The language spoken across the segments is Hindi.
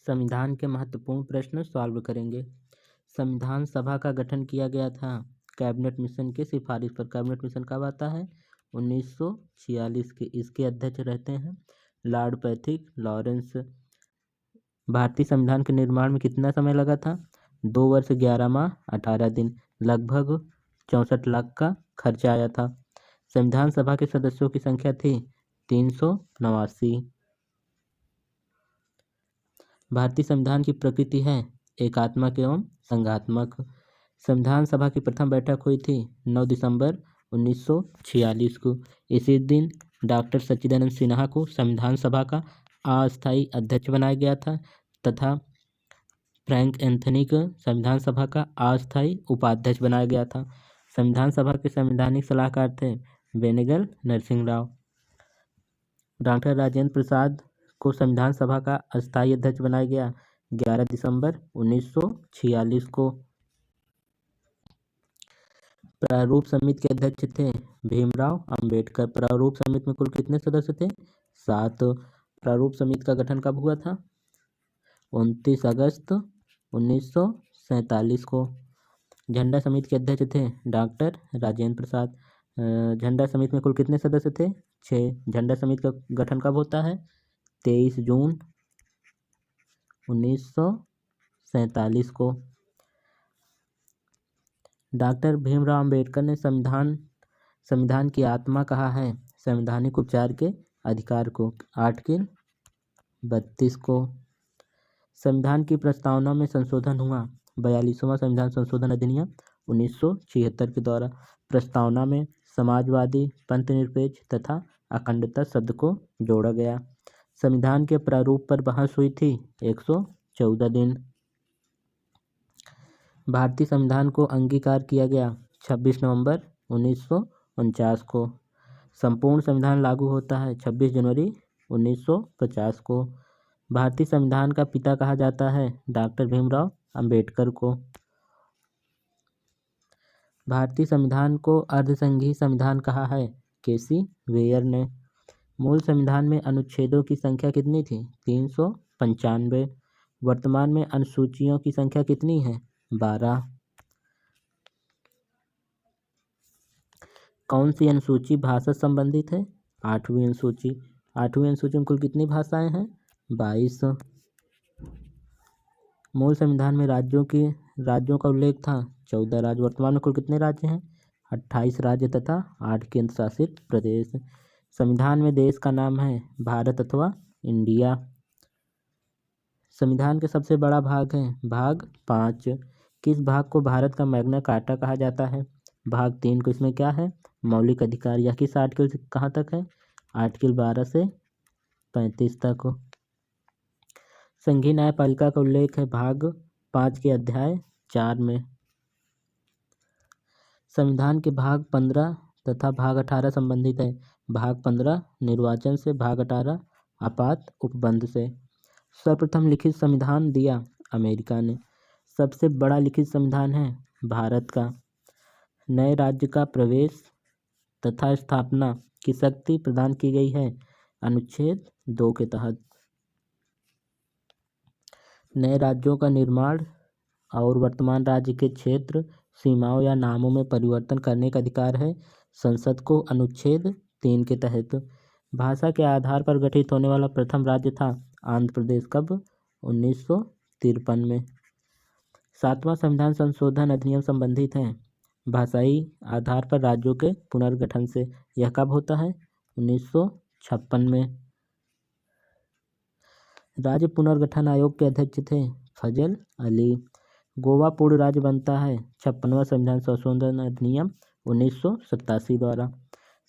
संविधान के महत्वपूर्ण प्रश्न सॉल्व करेंगे। संविधान सभा का गठन किया गया था कैबिनेट मिशन की सिफारिश पर। कैबिनेट मिशन कब आता है? 1946 के। इसके अध्यक्ष रहते हैं लॉर्ड पैथिक लॉरेंस। भारतीय संविधान के निर्माण में कितना समय लगा था? 2 वर्ष 11 माह 18 दिन, लगभग 64 लाख का खर्चा आया था। संविधान सभा के सदस्यों की संख्या थी 389। भारतीय संविधान की प्रकृति है एकात्मक एवं संघात्मक। संविधान सभा की प्रथम बैठक हुई थी 9 दिसंबर 1946 को। इसी दिन डॉक्टर सच्चिदानंद सिन्हा को संविधान सभा का अस्थायी अध्यक्ष बनाया गया था तथा फ्रैंक एंथनी को संविधान सभा का अस्थायी उपाध्यक्ष बनाया गया था। संविधान सभा के संवैधानिक सलाहकार थे बेनेगल नरसिंह राव। डॉक्टर राजेंद्र प्रसाद को संविधान सभा का अस्थायी अध्यक्ष बनाया गया 11 दिसंबर 1946 को। प्रारूप समिति के अध्यक्ष थे भीमराव अंबेडकर। प्रारूप समिति में कुल कितने सदस्य थे? 7। प्रारूप समिति का गठन कब हुआ था? 29 अगस्त 1947 को। झंडा समिति के अध्यक्ष थे डॉक्टर राजेंद्र प्रसाद। झंडा समिति में कुल कितने सदस्य थे? 6। झंडा समिति का गठन कब होता है? 23 जून 1947 को। डॉक्टर भीमराव अंबेडकर ने संविधान की आत्मा कहा है संवैधानिक उपचार के अधिकार को। आर्टिकल 32 को। संविधान की प्रस्तावना में संशोधन हुआ 42वां संविधान संशोधन अधिनियम 1976 के द्वारा। प्रस्तावना में समाजवादी, पंथनिरपेक्ष तथा अखंडता शब्द को जोड़ा गया। संविधान के प्रारूप पर बहस हुई थी 114 दिन। भारतीय संविधान को अंगीकार किया गया 26 नवंबर 1949 को। संपूर्ण संविधान लागू होता है 26 जनवरी 1950 को। भारतीय संविधान का पिता कहा जाता है डॉक्टर भीमराव अंबेडकर को। भारतीय संविधान को अर्धसंघीय संविधान कहा है केसी वेयर ने। मूल संविधान में अनुच्छेदों की संख्या कितनी थी? 395। वर्तमान में अनुसूचियों की संख्या कितनी है? 12। कौन सी अनुसूची भाषा संबंधित है? 8वीं अनुसूची। 8वीं अनुसूची में कुल कितनी भाषाएं हैं? 22। मूल संविधान में राज्यों का उल्लेख था 14 राज्य। वर्तमान में कुल कितने राज्य हैं? 28 राज्य तथा 8 केंद्र शासित प्रदेश। संविधान में देश का नाम है भारत अथवा इंडिया। संविधान के सबसे बड़ा भाग है भाग 5। किस भाग को भारत का मैग्ना कार्टा कहा जाता है? भाग 3 को। इसमें क्या है? मौलिक अधिकार। यह किस आर्टिकल से कहाँ तक है? आर्टिकल 12 से 35 तक। संघीय न्यायपालिका का उल्लेख है भाग 5 के अध्याय 4 में। संविधान के भाग 15 तथा भाग 18 संबंधित है। भाग 15 निर्वाचन से, भाग 18 आपात उपबंध से। सर्वप्रथम लिखित संविधान दिया अमेरिका ने। सबसे बड़ा लिखित संविधान है भारत का। नए राज्य का प्रवेश तथा स्थापना की शक्ति प्रदान की गई है अनुच्छेद 2 के तहत। नए राज्यों का निर्माण और वर्तमान राज्य के क्षेत्र, सीमाओं या नामों में परिवर्तन करने का अधिकार है संसद को अनुच्छेद 3 के तहत। भाषा के आधार पर गठित होने वाला प्रथम राज्य था आंध्र प्रदेश। कब? 1953 में। 7वां संविधान संशोधन अधिनियम संबंधित है भाषाई आधार पर राज्यों के पुनर्गठन से। यह कब होता है? 1956 में। राज्य पुनर्गठन आयोग के अध्यक्ष थे फजल अली। गोवा पूर्ण राज्य बनता है 56वां संविधान संशोधन अधिनियम 1987 द्वारा।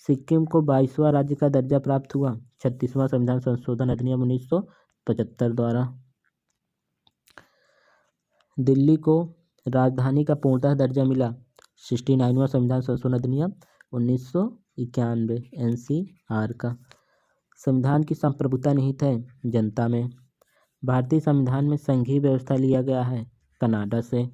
सिक्किम को 22वां राज्य का दर्जा प्राप्त हुआ 36वां संविधान संशोधन अधिनियम 1975 द्वारा। दिल्ली को राजधानी का पूर्णतः दर्जा मिला 69वां संविधान संशोधन अधिनियम 1991 NCR का। संविधान की संप्रभुता निहित है जनता में। भारतीय संविधान में संघीय व्यवस्था लिया गया है कनाडा से।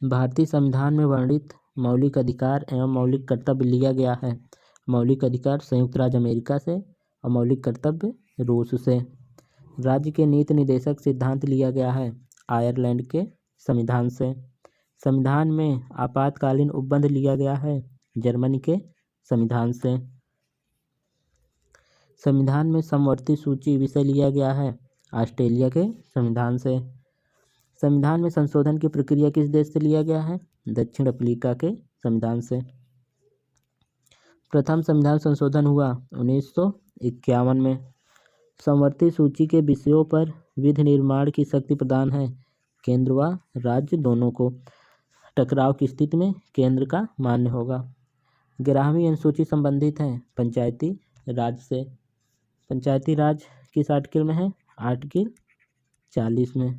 भारतीय संविधान में वर्णित मौलिक अधिकार एवं मौलिक कर्तव्य लिया गया है। मौलिक अधिकार संयुक्त राज्य अमेरिका से और मौलिक कर्तव्य रूस से। राज्य के नीति निदेशक सिद्धांत लिया गया है आयरलैंड के संविधान से। संविधान में आपातकालीन उपबंध लिया गया है जर्मनी के संविधान से। संविधान में समवर्ती सूची विषय लिया गया है ऑस्ट्रेलिया के संविधान से। संविधान में संशोधन की प्रक्रिया किस देश से लिया गया है? दक्षिण अफ्रीका के संविधान से। प्रथम संविधान संशोधन हुआ 1951 में। समवर्ती सूची के विषयों पर विधि निर्माण की शक्ति प्रदान है केंद्र व राज्य दोनों को। टकराव की स्थिति में केंद्र का मान्य होगा। 11वीं अनुसूची संबंधित है पंचायती राज से। पंचायती राज किस आर्टिकल में है? आर्टिकल 40 में।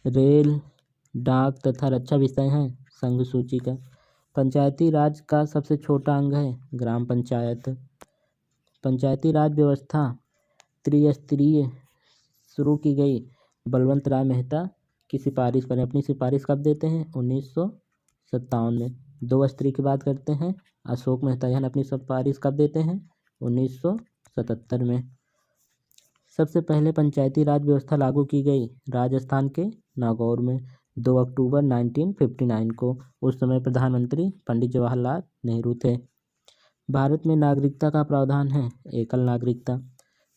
रेल, डाक तथा रक्षा विषय हैं संघ सूची का। पंचायती राज का सबसे छोटा अंग है ग्राम पंचायत। पंचायती राज व्यवस्था त्रिस्तरीय शुरू की गई बलवंत राय मेहता की सिफारिश पर। अपनी सिफारिश कब देते हैं? 1957 में। 2 स्तरीय की बात करते हैं अशोक मेहता यह अपनी सिफारिश कब देते हैं? 1977 में। सबसे पहले पंचायती राज व्यवस्था लागू की गई राजस्थान के नागौर में 2 अक्टूबर 1959 को। उस समय प्रधानमंत्री पंडित जवाहरलाल नेहरू थे। भारत में नागरिकता का प्रावधान है एकल नागरिकता।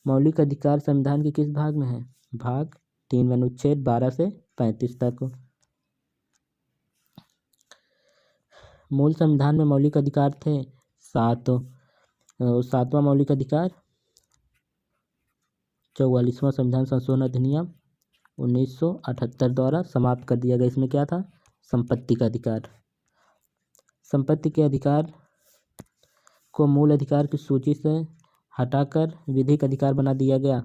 मौलिक अधिकार संविधान के किस भाग में है? भाग 3 में अनुच्छेद 12 से 35 तक। मूल संविधान में मौलिक अधिकार थे 7। 7वां मौलिक अधिकार 44वां संविधान संशोधन अधिनियम 1978 द्वारा समाप्त कर दिया गया। इसमें क्या था? संपत्ति का अधिकार। संपत्ति के अधिकार को मूल अधिकार की सूची से हटाकर विधिक अधिकार बना दिया गया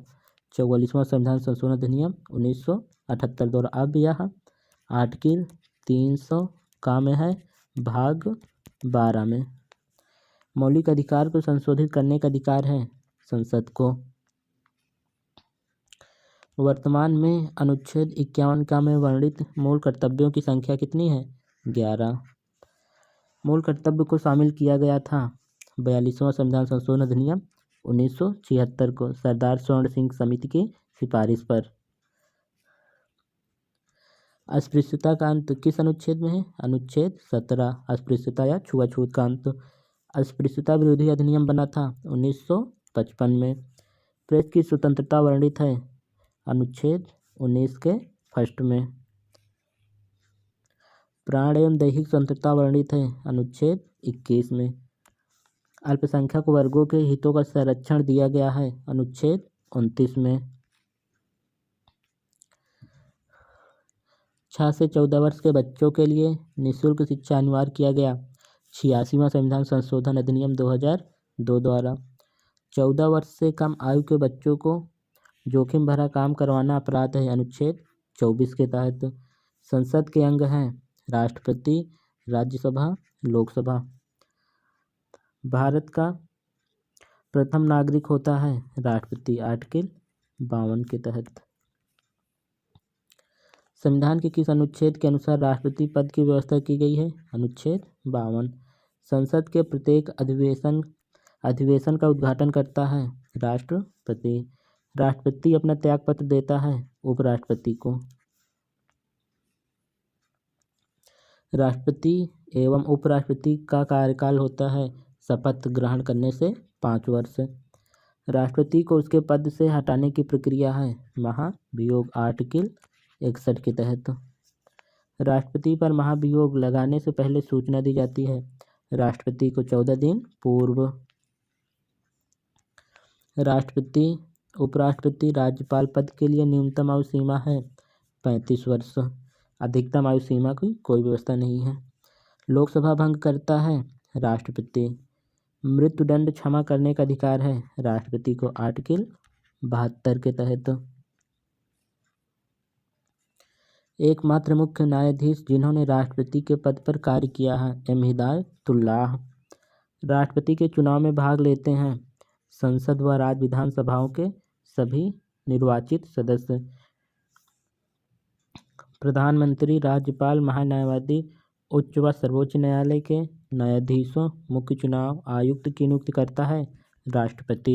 44वां संविधान संशोधन अधिनियम 1978 द्वारा। अब यह आर्टिकल 300 का में है भाग 12 में। मौलिक अधिकार को संशोधित करने का अधिकार है संसद को। वर्तमान में अनुच्छेद 51 का में वर्णित मूल कर्तव्यों की संख्या कितनी है? 11। मूल कर्तव्य को शामिल किया गया था 42वां संविधान संशोधन अधिनियम 1976 को सरदार स्वर्ण सिंह समिति की सिफारिश पर। अस्पृश्यता का अंत किस अनुच्छेद में है? अनुच्छेद 17। अस्पृश्यता या छुआछूत का अंत। अस्पृश्यता विरोधी अधिनियम बना था 1955 में। प्रेस की स्वतंत्रता वर्णित है अनुच्छेद 19 के फर्स्ट में। प्राण एवं दैहिक स्वतंत्रता वर्णित है अनुच्छेद 21 में। अल्पसंख्यक वर्गों के हितों का संरक्षण दिया गया है अनुच्छेद 29 में। 6 से 14 वर्ष के बच्चों के लिए निःशुल्क शिक्षा अनिवार्य किया गया 86वां संविधान संशोधन अधिनियम 2002 द्वारा। 14 वर्ष से कम आयु के बच्चों को जोखिम भरा काम करवाना अपराध है अनुच्छेद 24 के तहत। संसद के अंग हैं राष्ट्रपति, राज्यसभा, लोकसभा। भारत का प्रथम नागरिक होता है राष्ट्रपति आर्टिकल 52 के तहत। संविधान के किस अनुच्छेद के अनुसार राष्ट्रपति पद की व्यवस्था की गई है? अनुच्छेद 52। संसद के प्रत्येक अधिवेशन का उद्घाटन करता है राष्ट्रपति। राष्ट्रपति अपना त्यागपत्र देता है उपराष्ट्रपति को। राष्ट्रपति एवं उपराष्ट्रपति का कार्यकाल होता है शपथ ग्रहण करने से 5 वर्ष। राष्ट्रपति को उसके पद से हटाने की प्रक्रिया है महाभियोग आर्टिकल 61 के तहत। राष्ट्रपति पर महाभियोग लगाने से पहले सूचना दी जाती है राष्ट्रपति को 14 दिन पूर्व। राष्ट्रपति, उपराष्ट्रपति, राज्यपाल पद के लिए न्यूनतम आयु सीमा है 35 वर्ष। अधिकतम आयु सीमा की कोई व्यवस्था नहीं है। लोकसभा भंग करता है राष्ट्रपति। मृत्युदंड क्षमा करने का अधिकार है राष्ट्रपति को आर्टिकल 72 के तहत। एकमात्र मुख्य न्यायाधीश जिन्होंने राष्ट्रपति के पद पर कार्य किया है एम हिदायतुल्लाह। राष्ट्रपति के चुनाव में भाग लेते हैं संसद व राज्य विधानसभाओं के सभी निर्वाचित सदस्य। प्रधानमंत्री, राज्यपाल, महान्यायवादी, उच्च व सर्वोच्च न्यायालय के न्यायाधीशों, मुख्य चुनाव आयुक्त की नियुक्ति करता है राष्ट्रपति।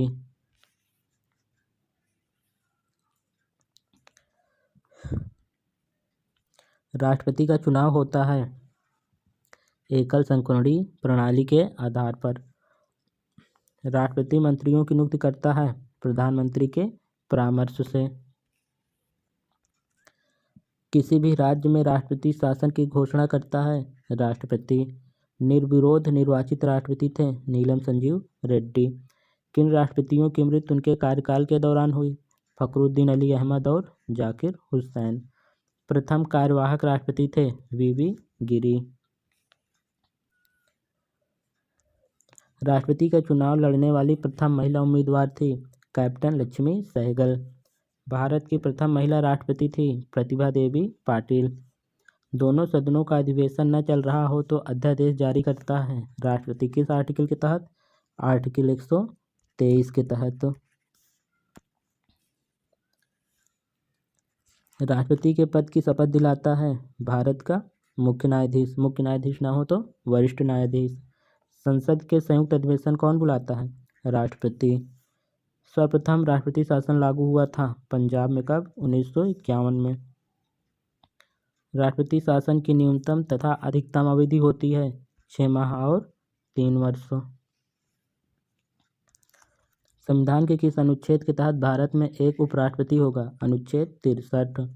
राष्ट्रपति का चुनाव होता है एकल संक्रमणी प्रणाली के आधार पर। राष्ट्रपति मंत्रियों की नियुक्ति करता है प्रधानमंत्री के परामर्श से। किसी भी राज्य में राष्ट्रपति शासन की घोषणा करता है राष्ट्रपति। निर्विरोध निर्वाचित राष्ट्रपति थे नीलम संजीव रेड्डी। किन राष्ट्रपतियों की मृत्यु उनके कार्यकाल के दौरान हुई? फखरुद्दीन अली अहमद और जाकिर हुसैन। प्रथम कार्यवाहक राष्ट्रपति थे वीवी गिरी। राष्ट्रपति का चुनाव लड़ने वाली प्रथम महिला उम्मीदवार थी कैप्टन लक्ष्मी सहगल। भारत की प्रथम महिला राष्ट्रपति थी प्रतिभा देवी पाटिल। दोनों सदनों का अधिवेशन न चल रहा हो तो अध्यादेश जारी करता है राष्ट्रपति किस आर्टिकल के तहत? आर्टिकल 123 के तहत। राष्ट्रपति के पद की शपथ दिलाता है भारत का मुख्य न्यायाधीश। मुख्य न्यायाधीश ना हो तो वरिष्ठ न्यायाधीश। संसद के संयुक्त अधिवेशन कौन बुलाता है? राष्ट्रपति। सर्वप्रथम राष्ट्रपति शासन लागू हुआ था पंजाब में कब? 1951 में। राष्ट्रपति शासन की न्यूनतम तथा अधिकतम अवधि होती है 6 माह और 3 वर्ष। संविधान के किस अनुच्छेद के तहत भारत में एक उपराष्ट्रपति होगा? अनुच्छेद 63।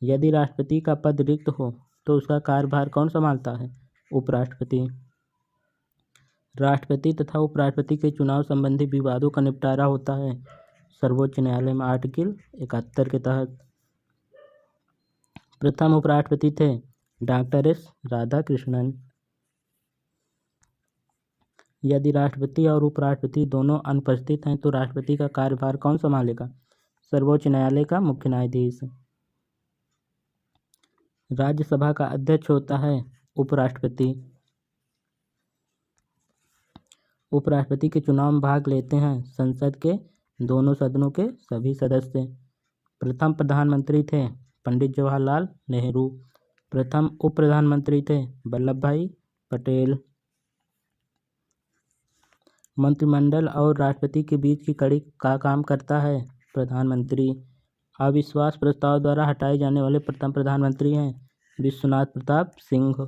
यदि राष्ट्रपति का पद रिक्त हो तो उसका कार्यभार कौन संभालता है? उपराष्ट्रपति। राष्ट्रपति तथा उपराष्ट्रपति के चुनाव संबंधी विवादों का निपटारा होता है सर्वोच्च न्यायालय में आर्टिकल 71 के तहत। प्रथम उपराष्ट्रपति थे डॉक्टर एस राधाकृष्णन। यदि राष्ट्रपति और उपराष्ट्रपति दोनों अनुपस्थित हैं तो राष्ट्रपति का कार्यभार कौन संभालेगा? सर्वोच्च न्यायालय का मुख्य न्यायाधीश। राज्यसभा का अध्यक्ष होता है उपराष्ट्रपति। उपराष्ट्रपति के चुनाव में भाग लेते हैं संसद के दोनों सदनों के सभी सदस्य। प्रथम प्रधानमंत्री थे पंडित जवाहरलाल नेहरू। प्रथम उप प्रधानमंत्री थे वल्लभ भाई पटेल। मंत्रिमंडल और राष्ट्रपति के बीच की कड़ी का काम करता है प्रधानमंत्री। अविश्वास प्रस्ताव द्वारा हटाए जाने वाले प्रथम प्रधानमंत्री हैं विश्वनाथ प्रताप सिंह।